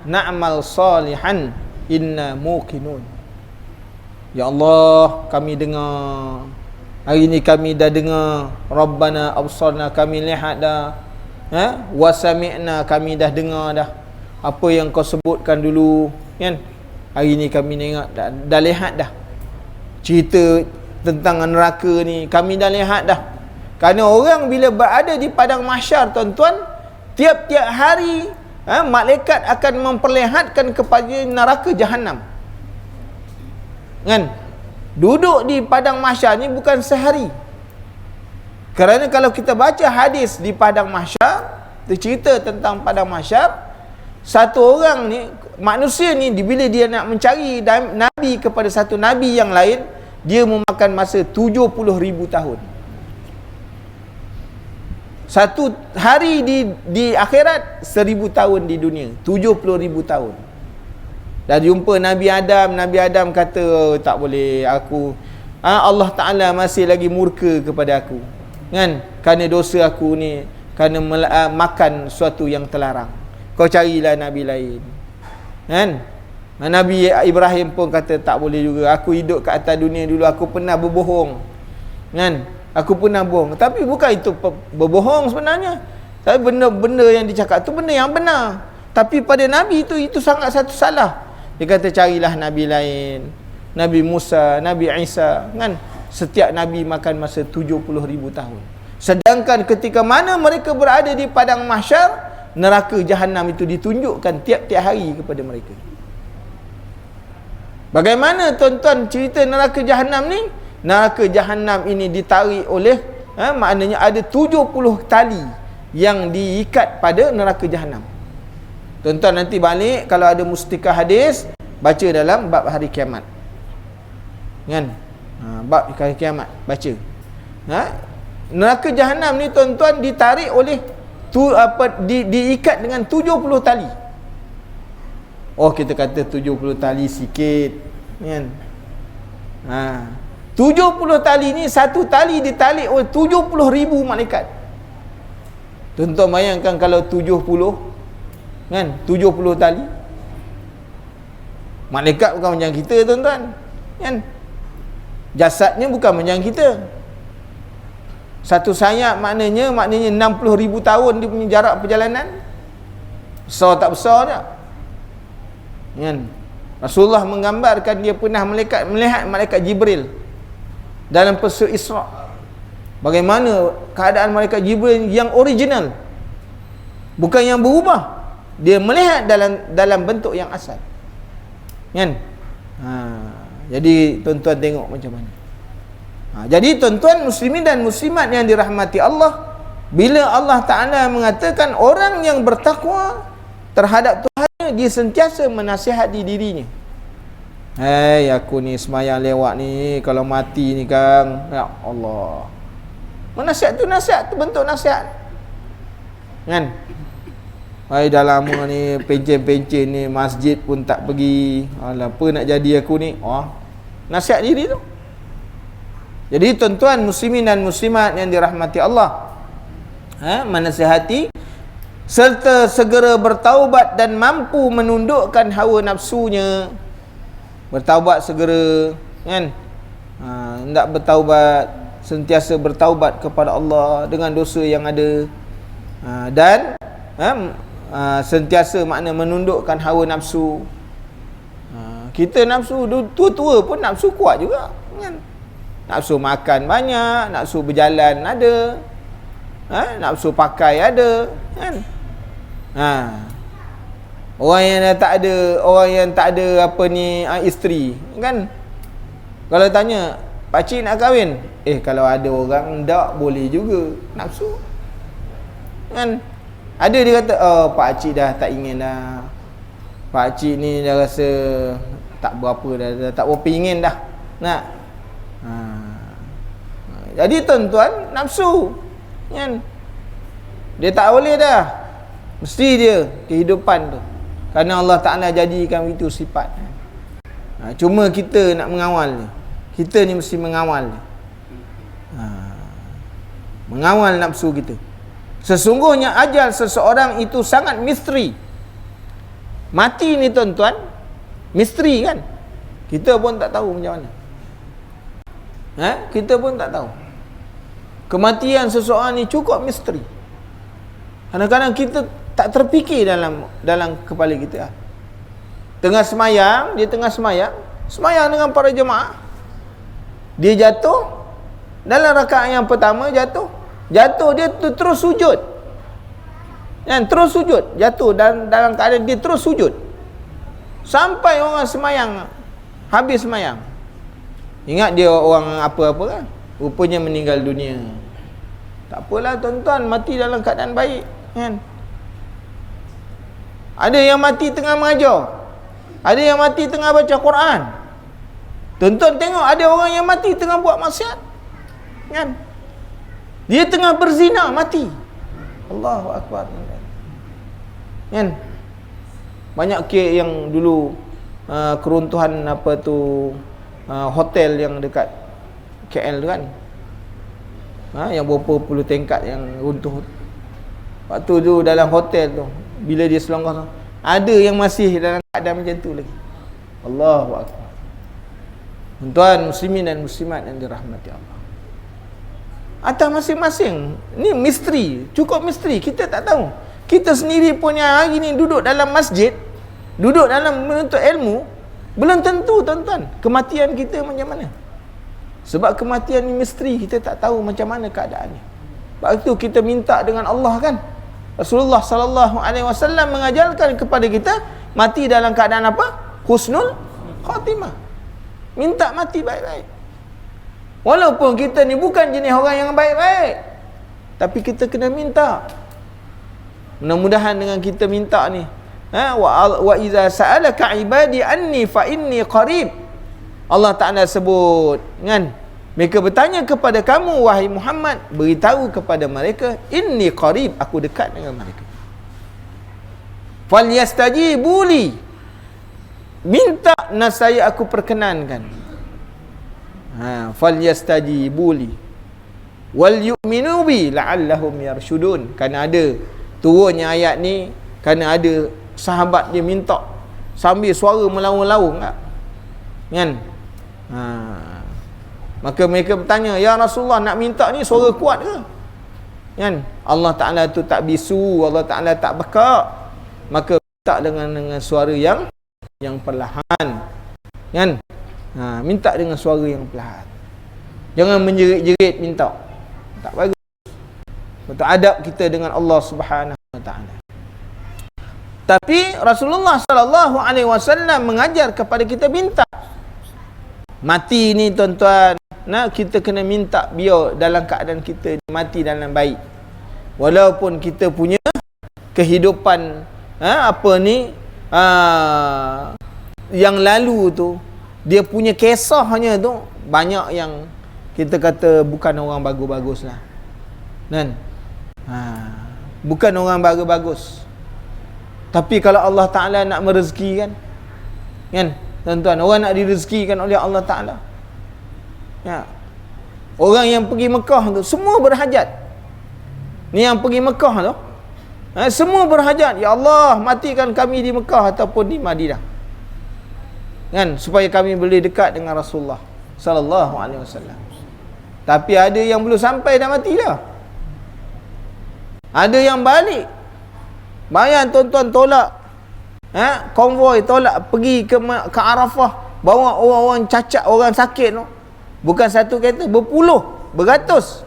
na'mal salihan inna muqinun. Ya Allah, kami dengar. Hari ni kami dah dengar. Rabbana absarna, kami lihat dah. Wa sami'na, kami dah dengar dah. Apa yang kau sebutkan dulu, kan? Hari ni kami tengok dah lihat dah. Cerita tentang neraka ni kami dah lihat dah. Kerana orang bila berada di padang mahsyar tuan-tuan, tiap-tiap hari malaikat akan memperlihatkan kepada neraka jahanam. Kan? Duduk di padang mahsyar ni bukan sehari. Kerana kalau kita baca hadis di padang mahsyar, cerita tentang padang mahsyar, satu orang ni, manusia ni bila dia nak mencari nabi kepada satu nabi yang lain, dia memakan masa 70,000 tahun. Satu hari di akhirat 1,000 tahun di dunia, 70,000 tahun. Dah jumpa Nabi Adam kata, oh, tak boleh, aku Allah Ta'ala masih lagi murka kepada aku, kan? Kerana dosa aku ni, kerana makan sesuatu yang terlarang. Kau carilah nabi lain, kan? Nabi Ibrahim pun kata tak boleh juga, aku hidup kat atas dunia dulu aku pernah berbohong, kan? Aku pernah bohong, tapi bukan itu berbohong sebenarnya, tapi benda-benda yang dicakap tu benda yang benar. Tapi pada nabi itu sangat satu salah. Dia kata carilah nabi lain, Nabi Musa, Nabi Isa, kan? Setiap nabi makan masa 70,000 tahun. Sedangkan ketika mana mereka berada di padang mahsyar, neraka jahanam itu ditunjukkan tiap-tiap hari kepada mereka. Bagaimana tuan-tuan cerita neraka jahanam ni? Neraka jahanam ini ditarik oleh maknanya ada 70 tali yang diikat pada neraka jahanam. Tuan-tuan nanti balik kalau ada mustika hadis, baca dalam bab hari kiamat. Kan? Bab hari kiamat, baca. Neraka jahanam ni tuan-tuan ditarik oleh diikat dengan 70 tali. Oh, kita kata 70 tali sikit, kan? 70 tali ni, satu tali ditarik oleh 70,000 malaikat. Tuan-tuan bayangkan kalau 70, kan? 70 tali. Malaikat bukan macam kita tuan-tuan, kan? Jasadnya bukan macam kita. Satu sayap maknanya 60,000 tahun dia punya jarak perjalanan. Besar tak besar tak? Kan? Rasulullah menggambarkan dia pernah melihat malaikat Jibril dalam peristiwa Isra. Bagaimana keadaan malaikat Jibril yang original, bukan yang berubah. Dia melihat dalam bentuk yang asal. Kan? Jadi tuan-tuan tengok macam mana. Jadi tuan-tuan muslimin dan muslimat yang dirahmati Allah, bila Allah Ta'ala mengatakan orang yang bertakwa terhadap Tuhannya, dia sentiasa menasihati dirinya. Hei, aku ni semayang lewat ni, kalau mati ni Kang, ya Allah. Nasihat tu bentuk nasihat, kan? Hai, dah lama ni pencen-pencen ni, masjid pun tak pergi. Alah, apa nak jadi aku ni? Nasihat diri tu. Jadi tuan-tuan muslimin dan muslimat yang dirahmati Allah, menasihati serta segera bertaubat dan mampu menundukkan hawa nafsunya. Bertaubat segera, kan? hendak bertaubat, sentiasa bertaubat kepada Allah dengan dosa yang ada, dan sentiasa makna menundukkan hawa nafsu. Kita nafsu tua-tua pun nafsu kuat juga kan? Nafsu makan banyak, nafsu berjalan ada, nafsu pakai ada kan. Orang yang tak ada apa ni, isteri kan, kalau tanya pakcik nak kahwin, kalau ada orang tak boleh juga, nafsu kan. Ada dia kata, pakcik dah tak ingin dah, pakcik ni dah rasa tak berapa dah tak berapa ingin dah nak. Jadi tuan-tuan, nafsu kan, dia tak boleh dah, mesti dia kehidupan tu, kerana Allah Ta'ala jadikan itu sifat. Cuma kita nak mengawal ni, kita ni mesti mengawal ni, mengawal nafsu kita. Sesungguhnya ajal seseorang itu sangat misteri. Mati ni tuan-tuan, misteri kan. Kita pun tak tahu macam mana. Kita pun tak tahu. Kematian seseorang ni cukup misteri. Kadang-kadang kita tak terfikir dalam kepala kita. Tengah semayang dengan para jemaah, dia jatuh dalam rakaat yang pertama, jatuh dia terus sujud. Terus sujud, jatuh dalam keadaan dia terus sujud sampai orang semayang habis semayang. Ingat dia orang apa-apa kan, rupanya meninggal dunia. Tak apalah tuan-tuan, mati dalam keadaan baik kan. Ada yang mati tengah mengajar, ada yang mati tengah baca Quran. Tuan-tuan tengok, ada orang yang mati tengah buat maksiat kan, dia tengah berzina mati. Allahu Akbar kan. Banyak kes yang dulu keruntuhan hotel yang dekat KL tu kan, yang berapa puluh tingkat yang runtuh. Waktu tu dalam hotel tu, bila dia selongkar tu, ada yang masih dalam keadaan macam tu lagi. Allahu Akbar. Tuan muslimin dan muslimat yang dirahmati Allah, atas masing-masing ni misteri, cukup misteri. Kita tak tahu. Kita sendiri pun yang hari ni duduk dalam masjid, duduk dalam menuntut ilmu, belum tentu tuan-tuan kematian kita macam mana. Sebab kematian ni misteri, kita tak tahu macam mana keadaannya. Sebab itu kita minta dengan Allah kan. Rasulullah sallallahu alaihi wasallam mengajarkan kepada kita mati dalam keadaan apa? Husnul khatimah. Minta mati baik-baik. Walaupun kita ni bukan jenis orang yang baik-baik, tapi kita kena minta. Mudah-mudahan dengan kita minta ni, wa iza sa'alaka ibadi anni fa inni qarib. Allah Ta'ala sebut kan, mereka bertanya kepada kamu wahai Muhammad, beritahu kepada mereka, inni qarib, aku dekat dengan mereka. Falyastajibu li, minta nasaya aku perkenankan. Falyastajibu li wal yu'minu bi la'allahum yarshudun. Kerana ada turunnya ayat ni, kerana ada sahabat dia minta sambil suara melaung-laung kan. Maka mereka bertanya, ya Rasulullah, nak minta ni suara kuat ke kan? Allah Ta'ala tu tak bisu, Allah Ta'ala tak bekak, maka minta dengan suara yang perlahan kan. Minta dengan suara yang perlahan, jangan menjerit-jerit minta, tak bagus. Betul adab kita dengan Allah Subhanahu Wa Ta'ala. Tapi Rasulullah sallallahu alaihi wasallam mengajar kepada kita minta. Mati ni tuan-tuan, kita kena minta biar dalam keadaan kita mati dalam baik. Walaupun kita punya kehidupan yang lalu tu, dia punya kisahnya tu banyak yang kita kata bukan orang bagus-bagus lah kan. Bukan orang bagus-bagus. Tapi kalau Allah Ta'ala nak merezeki kan tuan-tuan, orang nak direzekikan oleh Allah Ta'ala ya. Orang yang pergi Mekah tu semua berhajat. Ni yang pergi Mekah tu semua berhajat, ya Allah matikan kami di Mekah ataupun di Madinah kan, supaya kami boleh dekat dengan Rasulullah. sallallahu alaihi wasallam. Tapi ada yang belum sampai dah mati dah. Ada yang balik. Bayang tuan-tuan tolak konvoi tolak pergi ke Arafah, bawa orang-orang cacat, orang sakit tu. Bukan satu kereta, berpuluh, beratus.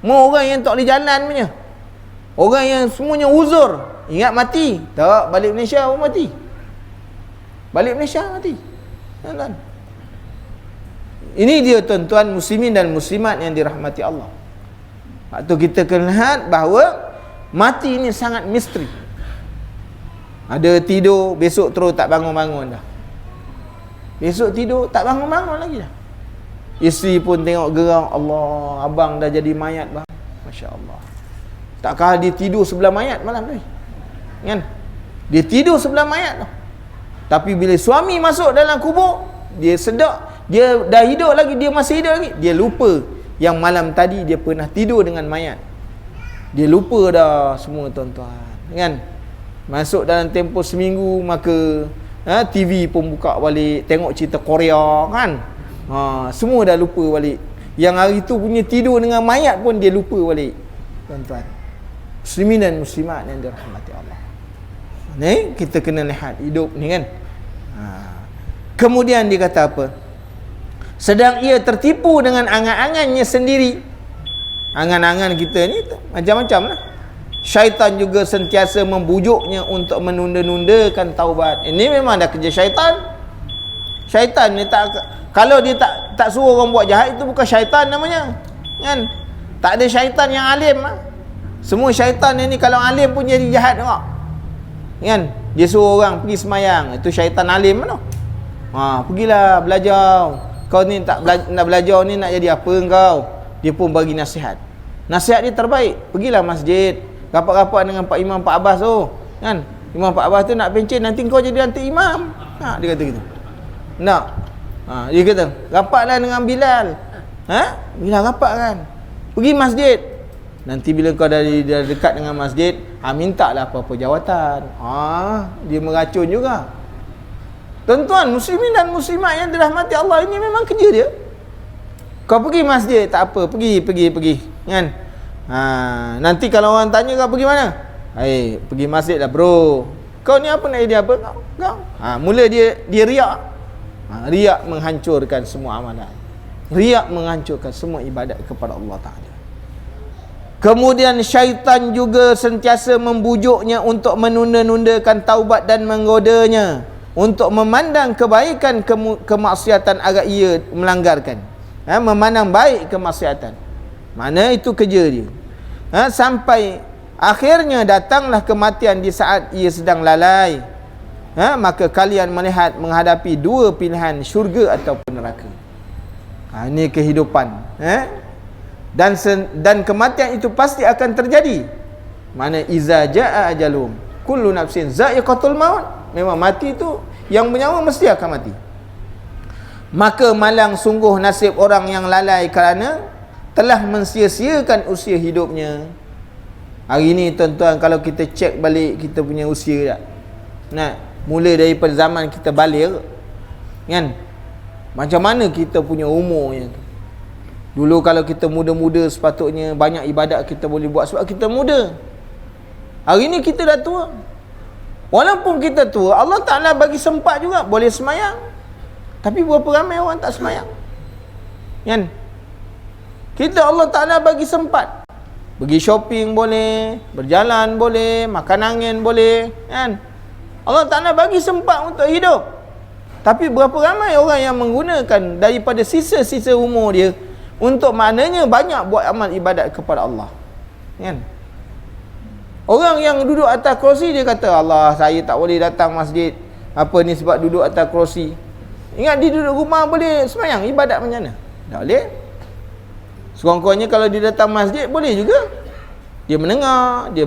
Mau orang yang tak boleh jalan punya. Orang yang semuanya uzur. Ingat mati. Tak, balik Malaysia pun mati. Balik Malaysia mati. Tuan-tuan. Ini dia tuan-tuan muslimin dan muslimat yang dirahmati Allah. Waktu kita kena lihat bahawa mati ini sangat misteri. Ada tidur, besok terus tak bangun-bangun dah. Besok tidur, tak bangun-bangun lagi dah. Isteri pun tengok geram, Allah, abang dah jadi mayat bang. Masya Allah. Takkah dia tidur sebelah mayat malam ni? Kan? Dia tidur sebelah mayat tu. Tapi bila suami masuk dalam kubur, dia sedak, dia dah hidup lagi, dia masih hidup lagi. Dia lupa yang malam tadi dia pernah tidur dengan mayat. Dia lupa dah semua tuan-tuan. Kan? Masuk dalam tempoh seminggu, maka TV pun buka balik, tengok cerita Korea kan. Semua dah lupa balik. Yang hari tu punya tidur dengan mayat pun dia lupa balik. Tuan-tuan, muslimin dan muslimat yang dirahmati Allah. Ni kita kena lihat hidup ni kan. Kemudian dia kata apa? Sedang ia tertipu dengan angan-angannya sendiri. Angan-angan kita ni macam-macam lah. Syaitan juga sentiasa membujuknya untuk menunda-nundakan taubat. Ini memang dah kerja syaitan. Syaitan ni tak, kalau dia tak suruh orang buat jahat, itu bukan syaitan namanya. Kan? Tak ada syaitan yang alim lah. Semua syaitan ni kalau alim pun jadi jahat juga. Kan? Dia suruh orang pergi semayang, itu syaitan alim tu. Pergilah belajar. Kau ni tak nak belajar ni, nak jadi apa kau? Dia pun bagi nasihat. Nasihat dia terbaik. Pergilah masjid, rapat-rapat dengan Pak Imam, Pak Abbas tu. Kan? Imam Pak Abbas tu nak pencen, nanti kau jadi nanti imam. Dia kata gitu. Nak. Dia kata, rapatlah dengan Bilal. Bilal rapat kan. Pergi masjid. Nanti bila kau dah dekat dengan masjid, mintalah apa-apa jawatan. Dia meracun juga. Tuan-tuan, muslimin dan muslimat yang dirahmati Allah, ini memang kerja dia. Kau pergi masjid, tak apa, pergi. Kan? Nanti kalau orang tanya kau pergi mana? Pergi masjid lah bro. Kau ni apa nak jadi apa kau? Mula dia riak. Riak menghancurkan semua amalan. Riak menghancurkan semua ibadat kepada Allah Ta'ala. Kemudian syaitan juga sentiasa membujuknya untuk menunda-nundakan taubat dan menggodanya untuk memandang kebaikan kemaksiatan agar ia melanggarkan. Memandang baik kemaksiatan. Mana itu kerja dia. Sampai akhirnya datanglah kematian di saat ia sedang lalai. Maka kalian melihat menghadapi dua pilihan, syurga ataupun neraka. Ini kehidupan. Dan kematian itu pasti akan terjadi. Mana iza jaa ajalum kullu nafsin za'iqatul maut. Memang mati itu, yang bernyawa mesti akan mati. Maka malang sungguh nasib orang yang lalai kerana telah mensia-siakan usia hidupnya. Hari ini tuan-tuan, kalau kita cek balik kita punya usia tak? Mula daripada zaman kita balik kan, macam mana kita punya umurnya. Dulu kalau kita muda-muda, sepatutnya banyak ibadat kita boleh buat sebab kita muda. Hari ini kita dah tua. Walaupun kita tua, Allah Ta'ala bagi sempat juga boleh semayang. Tapi berapa ramai orang tak semayang? Kan? Kita Allah Ta'ala bagi sempat. Pergi shopping boleh, berjalan boleh, makan angin boleh. Kan? Allah Ta'ala bagi sempat untuk hidup. Tapi berapa ramai orang yang menggunakan daripada sisa-sisa umur dia untuk maknanya banyak buat amal ibadat kepada Allah. Kan? Orang yang duduk atas kerusi, dia kata, Allah, saya tak boleh datang masjid. Apa ni sebab duduk atas kerusi. Ingat dia duduk rumah boleh semayang, ibadat macam mana? Tak boleh. Sekurang-kurangnya kalau dia datang masjid, boleh juga. Dia mendengar, dia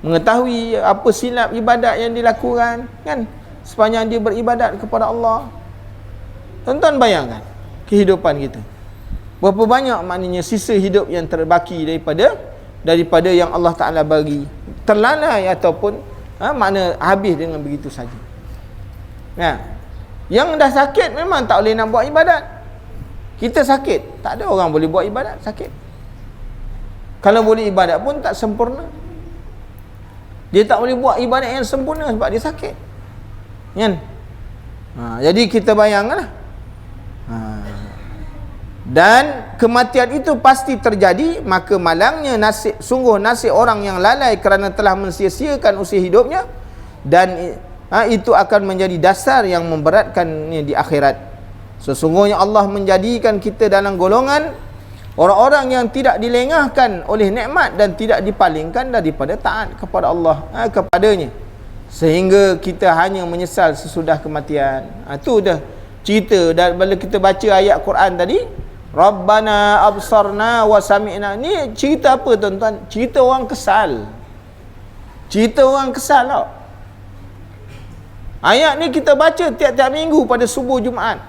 mengetahui apa silap ibadat yang dilakukan. Kan? Sepanjang dia beribadat kepada Allah. Tuan-tuan bayangkan kehidupan kita. Berapa banyak maknanya sisa hidup yang terbaki daripada yang Allah Ta'ala bagi, terlalai ataupun makna habis dengan begitu saja. Yang dah sakit memang tak boleh nak buat ibadat. Kita sakit, tak ada orang boleh buat ibadat sakit. Kalau boleh ibadat pun tak sempurna. Dia tak boleh buat ibadat yang sempurna sebab dia sakit. Kan? Jadi kita bayangkanlah. Dan kematian itu pasti terjadi, maka malangnya nasib, sungguh nasib orang yang lalai kerana telah mensia-siakan usia hidupnya, dan itu akan menjadi dasar yang memberatkannya di akhirat. Sesungguhnya Allah menjadikan kita dalam golongan orang-orang yang tidak dilengahkan oleh nikmat dan tidak dipalingkan daripada taat kepada Allah, kepadanya, sehingga kita hanya menyesal sesudah kematian. Itu dah cerita. Dan bila kita baca ayat Quran tadi, Rabbana absarna wa sami'na, ni cerita apa tuan-tuan? Cerita orang kesal. Cerita orang kesal tau. Ayat ni kita baca tiap-tiap minggu pada subuh Jumaat.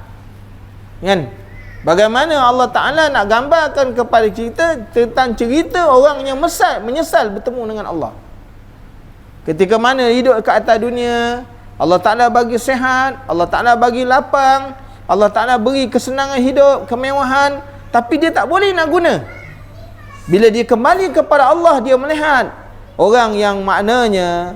Kan? Bagaimana Allah Ta'ala nak gambarkan kepada kita tentang cerita orang yang menyesal bertemu dengan Allah. Ketika mana hidup ke atas dunia, Allah Ta'ala bagi sihat, Allah Ta'ala bagi lapang, Allah Ta'ala beri kesenangan hidup, kemewahan, tapi dia tak boleh nak guna. Bila dia kembali kepada Allah, dia melihat orang yang maknanya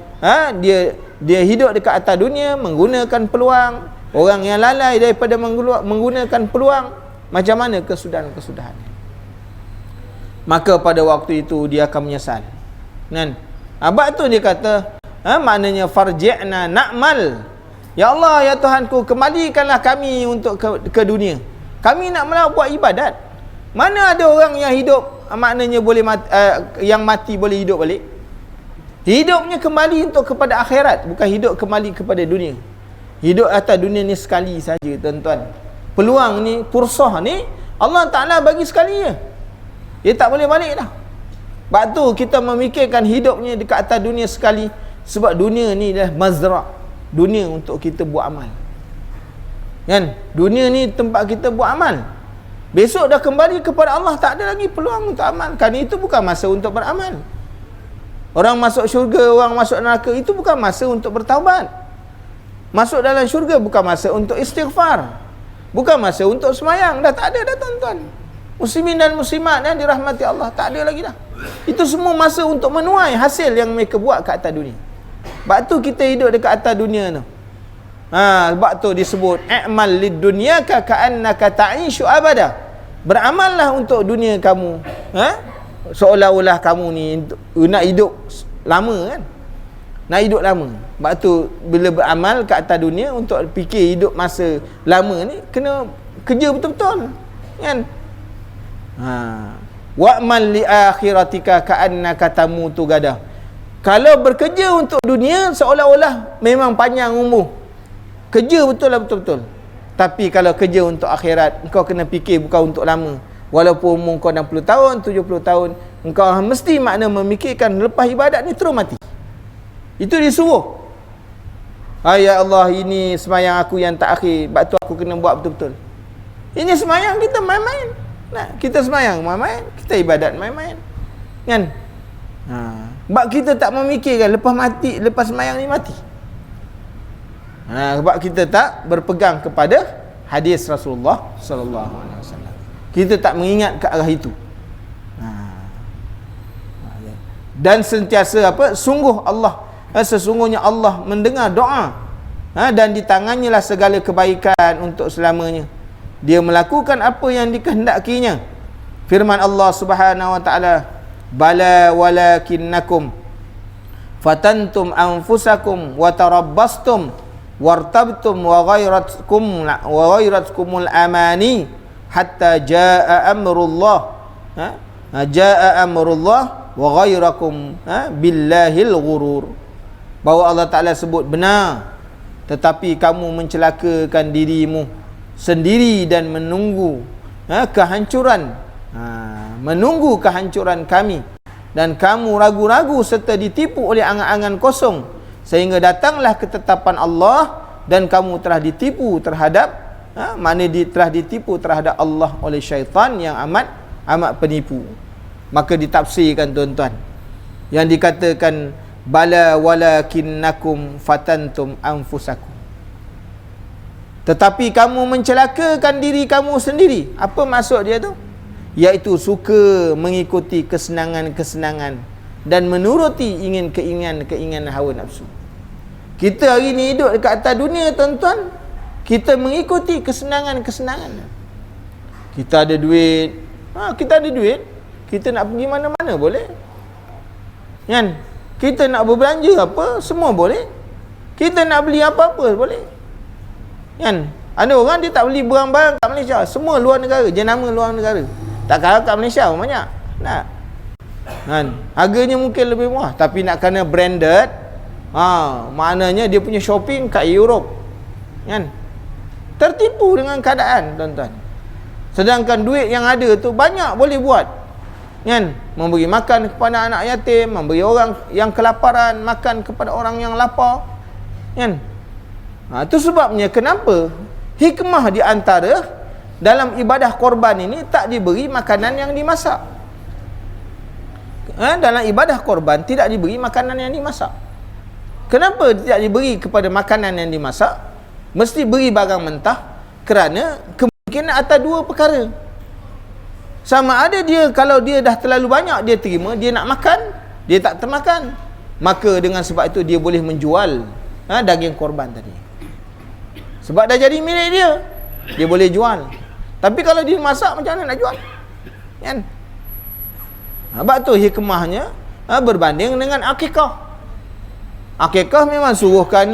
dia hidup dekat atas dunia menggunakan peluang, orang yang lalai daripada menggunakan peluang, macam mana kesudahan-kesudahan. Maka pada waktu itu dia akan menyesal. Kan? Sebab tu dia kata, maknanya farji'na na'mal. Ya Allah, ya Tuhanku, kembalikanlah kami untuk ke dunia. Kami nak buat ibadat. Mana ada orang yang hidup, maknanya boleh yang mati boleh hidup balik. Hidupnya kembali untuk kepada akhirat, bukan hidup kembali kepada dunia. Hidup atas dunia ni sekali saja, tuan-tuan. Peluang ni, fursah ni, Allah Ta'ala bagi sekali je. Dia tak boleh balik dah. Sebab tu kita memikirkan hidupnya dekat atas dunia sekali. Sebab dunia ni dah mazra'. Dunia untuk kita buat amal. Kan? Dunia ni tempat kita buat amal. Besok dah kembali kepada Allah, tak ada lagi peluang untuk amal. Kerana itu bukan masa untuk beramal. Orang masuk syurga, orang masuk neraka, itu bukan masa untuk bertaubat. Masuk dalam syurga bukan masa untuk istighfar. Bukan masa untuk semayang. Dah tak ada dah, tuan-tuan. Muslimin dan muslimat yang dirahmati Allah, tak ada lagi dah. Itu semua masa untuk menuai hasil yang mereka buat kat atas dunia. Sebab tu kita hidup dekat atas dunia tu. Sebab tu disebut i'mal lid dunyaka ka'annaka ta'ishu abada. Beramallah untuk dunia kamu. Seolah-olah kamu ni nak hidup lama kan. Nak hidup lama. Sebab tu bila beramal kat atas dunia untuk fikir hidup masa lama ni, kena kerja betul-betul. Kan? Wa'mal li akhiratika ka'annaka tamutu gadah. Kalau bekerja untuk dunia, seolah-olah memang panjang umur. Kerja betul lah betul-betul. Tapi kalau kerja untuk akhirat, engkau kena fikir bukan untuk lama. Walaupun umur kau 60 tahun, 70 tahun, engkau mesti makna memikirkan lepas ibadat ni terus mati. Itu disuruh. Ya Allah, ini semayang aku yang tak akhir. Sebab tu aku kena buat betul-betul. Ini semayang kita main-main. Kita semayang main-main, kita ibadat main-main. Kan? Sebab kita tak memikirkan lepas semayang ni mati. Sebab kita tak berpegang kepada hadis Rasulullah sallallahu alaihi wasallam. Kita tak mengingat ke arah itu. Dan sentiasa sesungguhnya Allah mendengar doa, dan di tangannya lah segala kebaikan untuk selamanya. Dia melakukan apa yang dikehendakinya. Firman Allah Subhanahu wa taala, bala walakinnakum fatantum anfusakum wa tarabbastum wartabtum wa ghairatkumul amani hatta jaa amrullah wa ghairakum billahil ghurur. Bahawa Allah Ta'ala sebut benar, tetapi kamu mencelakakan dirimu sendiri dan menunggu kehancuran kami, dan kamu ragu-ragu serta ditipu oleh angan-angan kosong, sehingga datanglah ketetapan Allah dan kamu telah ditipu terhadap telah ditipu terhadap Allah oleh syaitan yang amat penipu. Maka ditafsirkan, tuan-tuan, yang dikatakan bala walakinnakum fatantum anfusakum. Tetapi kamu mencelakakan diri kamu sendiri. Apa maksud dia tu? Iaitu suka mengikuti kesenangan-kesenangan dan menuruti keinginan hawa nafsu. Kita hari ni hidup dekat atas dunia, tuan-tuan, kita mengikuti kesenangan-kesenangan. Kita ada duit, kita nak pergi mana-mana boleh. Kan? Kita nak berbelanja apa, semua boleh. Kita nak beli apa-apa boleh. Kan? Ada orang dia tak beli barang-barang kat Malaysia, semua luar negara, jenama luar negara. Tak kira kat Malaysia banyak. Nak. Kan? Harganya mungkin lebih murah, tapi nak kena branded, maknanya dia punya shopping kat Europe. Kan? Tertipu dengan keadaan, tuan-tuan. Sedangkan duit yang ada tu banyak boleh buat. Kan? Memberi makan kepada anak yatim, memberi orang yang kelaparan makan kepada orang yang lapar. Kan? Itu sebabnya kenapa hikmah di antara dalam ibadah korban ini tak diberi makanan yang dimasak. Dalam ibadah korban tidak diberi makanan yang dimasak. Kenapa tidak diberi kepada makanan yang dimasak? Mesti beri barang mentah, kerana kemungkinan atas dua perkara. Sama ada dia, kalau dia dah terlalu banyak dia terima, dia nak makan, dia tak termakan, maka dengan sebab itu dia boleh menjual daging korban tadi. Sebab dah jadi milik dia, dia boleh jual. Tapi kalau dia masak, macam mana nak jual? Kan? Sebab tu hikmahnya berbanding dengan akikah. Akikah memang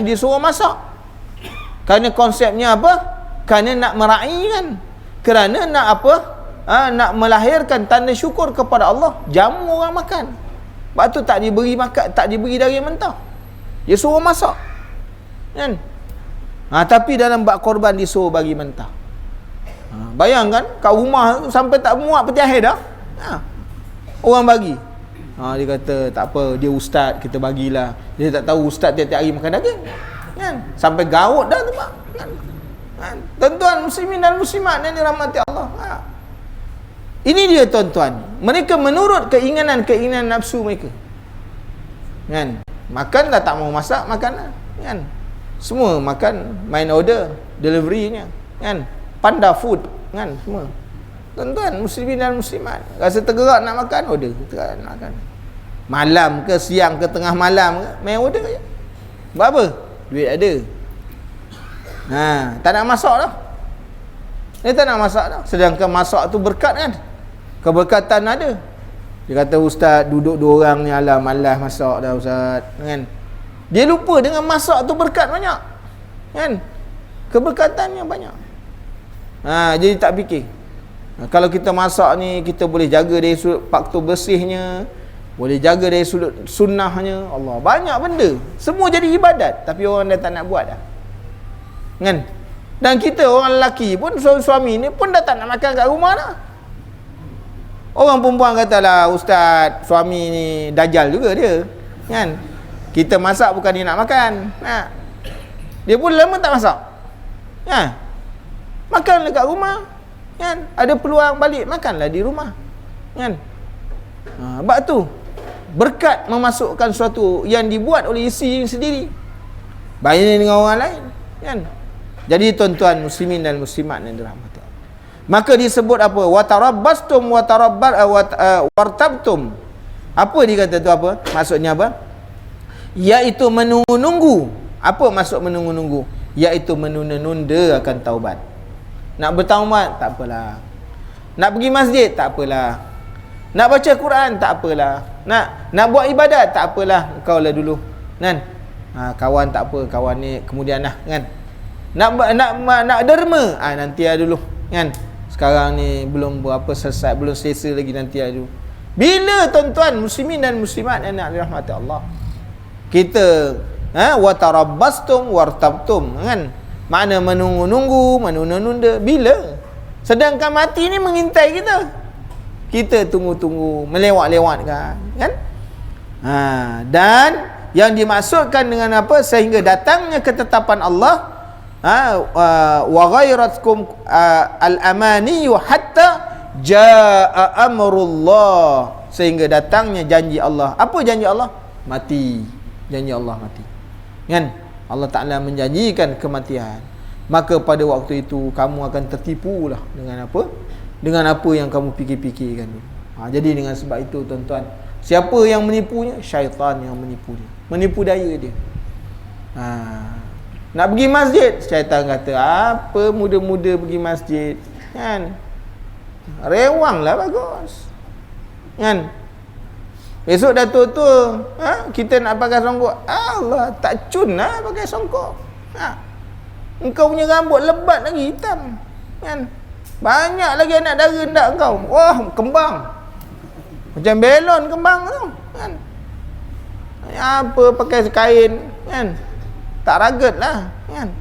disuruh masak. Kerana konsepnya apa? Kerana nak meraihkan. Kerana nak apa? Nak melahirkan tanda syukur kepada Allah. Jamu orang makan. Sebab tu tak diberi makan, tak diberi daging mentah. Dia suruh masak. Kan? Tapi dalam bab korban disuruh bagi mentah. Bayangkan kat rumah sampai tak muat peti air dah. Orang bagi. Dia kata tak apa, dia ustaz, kita bagilah. Dia tak tahu ustaz tiap-tiap hari makan daging. Kan? Sampai gaut dah tu, Pak. Kan? Tuan-tuan muslimin dan muslimat yang dirahmati Allah. Ini dia, tuan-tuan. Mereka menurut keinginan nafsu mereka. Kan? Makan dah tak mau masak, makan lah. Kan? Semua makan, main order, delivery-nya. Kan? Panda food. Kan? Semua. Tuan-tuan muslimin dan muslimat, rasa tergerak nak makan, order. Tergerak nak makan. Malam ke, siang ke, tengah malam ke, main order je. Buat apa? Duit ada. Tak nak masak dah. Dia tak nak masak dah. Sedangkan masak tu berkat kan. Keberkatan ada. Dia kata, ustaz duduk dua orang ni, alah malas masak dah ustaz. Kan? Dia lupa dengan masak tu berkat banyak. Kan? Keberkatannya banyak. Jadi tak fikir. Kalau kita masak ni, kita boleh jaga dari sudut faktor bersihnya, boleh jaga dari sudut sunnahnya. Allah, banyak benda. Semua jadi ibadat, tapi orang dah tak nak buat dah. Kan? Dan kita orang lelaki pun, suami ni pun dah tak nak makan kat rumah dah. Orang perempuan katalah, ustaz, suami ni dajal juga dia. Kan? Kita masak bukan dia nak makan. Dia pun lama tak masak. Makan dekat rumah. Kan? Ada peluang balik, makanlah di rumah. Kan? Sebab tu berkat memasukkan sesuatu yang dibuat oleh isteri sendiri, banding dengan orang lain. Kan? Jadi tuan-tuan muslimin dan muslimat yang dirahmati Allah, maka disebut apa? Watarabbastum wartabtum. Apa dia kata tu apa? Maksudnya apa? Iaitu menunggu-nunggu. Apa maksud menunggu-nunggu? Iaitu menunda-nunda akan taubat. Nak bertaubat, tak apalah. Nak pergi masjid, tak apalah. Nak baca Quran, tak apalah. Nak buat ibadat, tak apalah. Engkau lah dulu. Kan? Kawan tak apa, kawan ni kemudian lah. Kan? Nak derma, nanti lah dulu. Kan? Sekarang ni belum berapa selesai, belum selesai lagi, nanti lah dulu. Bila tuan-tuan muslimin dan muslimat yang nak dirahmati Allah, kita watarabbastum wartabtum, kan? Makna menunggu-nunggu, menunda-nunda. Bila? Sedangkan mati ni mengintai kita. Kita tunggu-tunggu, melewat-lewatkan. Kan? Dan yang dimaksudkan dengan apa? Sehingga datangnya ketetapan Allah, wa ghairatkum al-amaniyu hatta jaa amrullah. Sehingga datangnya janji Allah. Apa janji Allah? Mati. Janji Allah mati. Kan? Allah Ta'ala menjanjikan kematian. maka pada waktu itu kamu akan tertipu lah dengan apa? Dengan apa yang kamu fikir-fikirkan dulu. Jadi dengan sebab itu tuan-tuan, siapa yang menipunya? Syaitan yang menipu dia, menipu daya dia. Nak pergi masjid, syaitan kata, apa muda-muda pergi masjid, kan? Rewang lah bagus, kan? Esok dah tua-tua, kita nak pakai songkok, Allah tak cun lah pakai songkok. Engkau punya rambut lebat lagi, hitam, kan? Banyak lagi anak dara ndak engkau. Wah, kembang macam belon kembang tu, kan? Apa pakai kain, kan? Tak ragat lah, kan?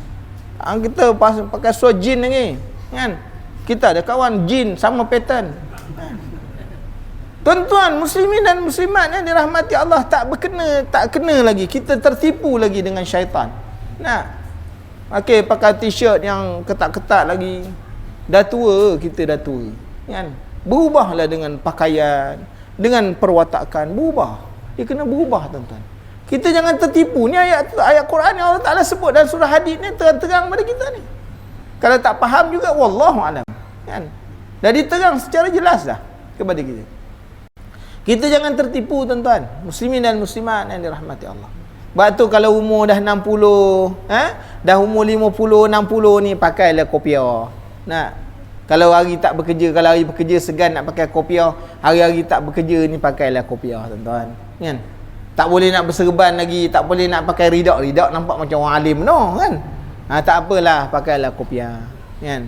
Kita pakai suara jin lagi, kan? Kita ada kawan jin sama pattern, kan? Tuan-tuan muslimin dan muslimat yang dirahmati Allah, tak kena lagi kita tertipu lagi dengan syaitan. Okey, pakai t-shirt yang ketat-ketat lagi. Dah tua, kita dah tua, kan? Berubahlah dengan pakaian, dengan perwatakan, berubah. Dia kena berubah, tuan-tuan. Kita jangan tertipu. Ni ayat Quran yang Allah Ta'ala sebut dalam surah Hadid ni terang-terang pada kita ni. Kalau tak faham juga, wallahualam, kan? Dah diterang secara jelas dah kepada kita. Kita jangan tertipu, tuan-tuan muslimin dan muslimat yang dirahmati Allah. Sebab tu kalau umur dah 60, dah umur 50, 60 ni, pakailah kopiah. Kalau hari tak bekerja, kalau hari bekerja segan nak pakai kopiah, hari-hari tak bekerja ni pakailah kopiah, tuan-tuan, kan? Tak boleh nak berserban lagi, tak boleh nak pakai ridak nampak macam orang alim, no, kan? Tak apalah, pakailah kopiah, kan?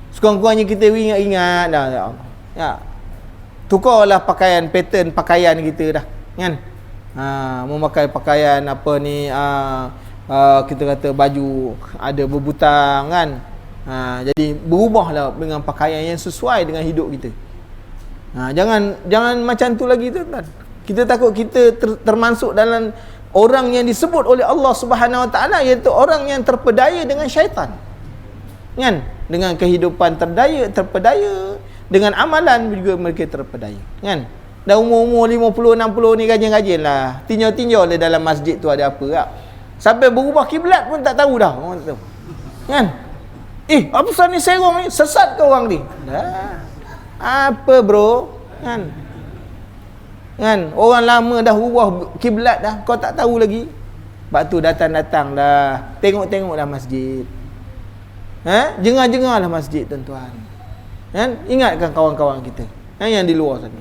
Sekurang-kurangnya kita ingat dah, ya. Tukarlah pakaian, pattern pakaian kita dah, kan? Memakai pakaian apa ni, kita kata baju ada berbutang, kan? Jadi berubahlah dengan pakaian yang sesuai dengan hidup kita. Jangan macam tu lagi, tuan-tuan. Kita takut kita termasuk dalam orang yang disebut oleh Allah Subhanahu Wa Taala, iaitu orang yang terpedaya dengan syaitan, kan? Dengan kehidupan terpedaya, dengan amalan juga mereka terpedaya, kan? Dah umur 50, 60 ni rajin-rajin lah, tinjau-tinjau lah dalam masjid tu ada apa tak. Sampai berubah kiblat pun tak tahu dah, orang tahu, kan? Apa pasal ni serong ni, sesat ke orang ni? Apa bro, kan? Orang lama dah ubah kiblat dah, kau tak tahu lagi. Sebab tu datang-datang dah, tengok-tengok dah masjid, jengah-jengah lah masjid, tuan-tuan, kan? Ingatkan kawan-kawan kita yang di luar sana,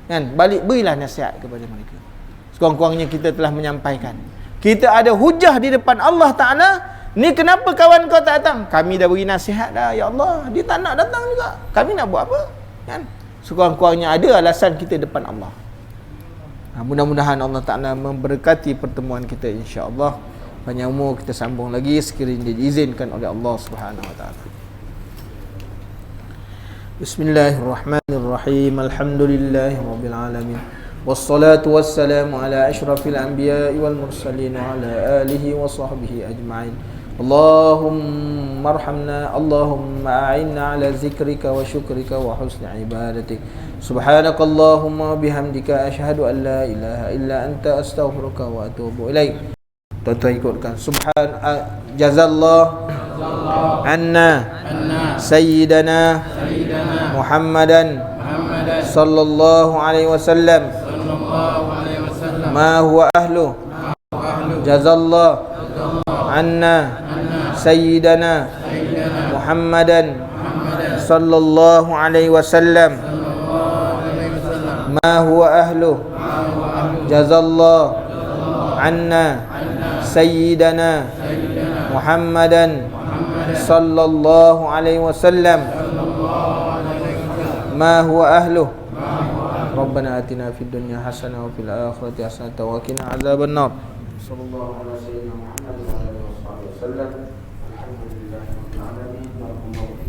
kan? Balik berilah nasihat kepada mereka. Sekurang-kurangnya kita telah menyampaikan, kita ada hujah di depan Allah Ta'ala. Ni kenapa kawan kau tak datang? Kami dah beri nasihat dah, ya Allah, dia tak nak datang juga, kami nak buat apa, kan? Sekurang-kurangnya ada alasan kita depan Allah. Mudah-mudahan Allah Ta'ala memberkati pertemuan kita, insya-Allah. Panjang umur kita sambung lagi sekiranya diizinkan oleh Allah Subhanahu Wa Ta'ala. Bismillahirrahmanirrahim. Alhamdulillahirabbil alamin. Wassalatu wassalamu ala asyrafil anbiya'i wal mursalin wa ala alihi wa sahbihi ajma'in. Allahumma arhamna, Allahumma a'inna ala zikrika wa syukrika wa husni ibadatik. Subhanakallahumma bihamdika asyhadu an la ilaha illa anta astaghfiruka wa atubu ilaik. Tuan-tuan ikutkan. Jazallah anna sayyidana Muhammadan sallallahu alaihi wasallam ma huwa ahlu. Jazallah anna sayyidana Muhammadan sallallahu alaihi wasallam ma huwa ahlu. Jazallah anna sayyidana Muhammadan sallallahu alaihi wasallam ma huwa ahlu. Rabbana atina fid dunya hasanah wa fil akhirati hasanah wa qina adzaban nar. Sallallahu alaihi wasallam. Alhamdulillahi rabbil alamin.